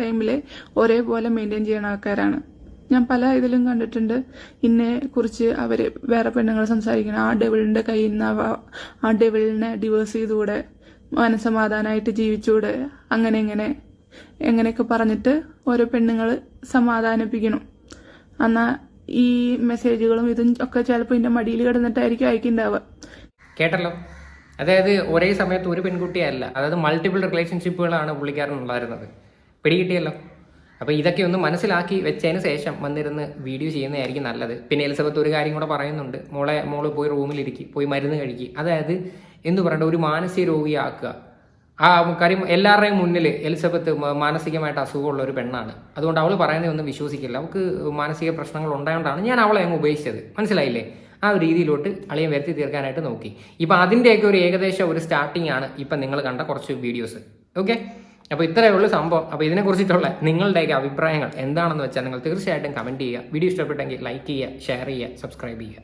ടൈമിൽ ഒരേപോലെ മെയിൻറ്റെയിൻ ചെയ്യുന്ന ആൾക്കാരാണ്. ഞാൻ പല ഇതിലും കണ്ടിട്ടുണ്ട്, ഇന്നെ കുറിച്ച് അവർ വേറെ പെണ്ണുങ്ങൾ സംസാരിക്കണം, ആ ഡെവിളിൻ്റെ കയ്യിൽ നിന്ന് ആ ഡെവിളിനെ ഡിവേഴ്സ് ചെയ്തുകൂടെ, മനസ്സമാധാനമായിട്ട് ജീവിച്ചുകൂടെ, അങ്ങനെ എങ്ങനെയൊക്കെ പറഞ്ഞിട്ട് ഓരോ പെണ്ണുങ്ങൾ സമാധാനിപ്പിക്കണം. എന്നാൽ ഈ മെസ്സേജുകളും ഇതും ഒക്കെ ചിലപ്പോൾ ഇതിൻ്റെ മടിയിൽ കിടന്നിട്ടായിരിക്കും അയക്കുന്നുണ്ടാവുക. കേട്ടല്ലോ, അതായത് ഒരേ സമയത്ത് ഒരു പെൺകുട്ടിയല്ല, അതായത് മൾട്ടിപ്പിൾ റിലേഷൻഷിപ്പുകളാണ് പുള്ളിക്കാരനുണ്ടായിരുന്നത്. പിടികിട്ടിയല്ലോ. അപ്പോൾ ഇതൊക്കെ ഒന്ന് മനസ്സിലാക്കി വെച്ചതിന് ശേഷം വന്നിരുന്ന് വീഡിയോ ചെയ്യുന്നതായിരിക്കും നല്ലത്. പിന്നെ എലിസബത്ത് ഒരു കാര്യം കൂടെ പറയുന്നുണ്ട്, മോള് പോയി റൂമിലിരിക്കും, പോയി മരുന്ന് കഴിക്കുക. അതായത് എന്തു പറയണ്ട, ഒരു മാനസിക രോഗിയാക്കുക. ആ കാര്യം എല്ലാവരുടെയും മുന്നിൽ എലിസബത്ത് മാനസികമായിട്ട് അസുഖമുള്ള ഒരു പെണ്ണാണ്. അതുകൊണ്ട് അവൾ പറയുന്നതൊന്നും വിശ്വസിക്കില്ല. അവൾക്ക് മാനസിക പ്രശ്നങ്ങൾ ഉണ്ടായതുകൊണ്ടാണ് ഞാൻ അവളെ അങ്ങ് ഉപേക്ഷിച്ചത്. മനസ്സിലായില്ലേ? ആ ഒരു രീതിയിലോട്ട് അളിയൻ വരുത്തി തീർക്കാനായിട്ട് നോക്കി. ഇപ്പം അതിൻ്റെയൊക്കെ ഒരു ഏകദേശം ഒരു സ്റ്റാർട്ടിംഗ് ആണ് ഇപ്പം നിങ്ങൾ കണ്ട കുറച്ച് വീഡിയോസ്. ഓക്കെ, അപ്പോൾ ഇത്രയേ ഉള്ളൂ സംഭവം. അപ്പോൾ ഇതിനെക്കുറിച്ചിട്ടുള്ള നിങ്ങളുടെയൊക്കെ അഭിപ്രായങ്ങൾ എന്താണെന്ന് വെച്ചാൽ നിങ്ങൾ തീർച്ചയായിട്ടും കമൻറ്റ് ചെയ്യുക. വീഡിയോ ഇഷ്ടപ്പെട്ടെങ്കിൽ ലൈക്ക് ചെയ്യുക, ഷെയർ ചെയ്യുക, സബ്സ്ക്രൈബ് ചെയ്യുക.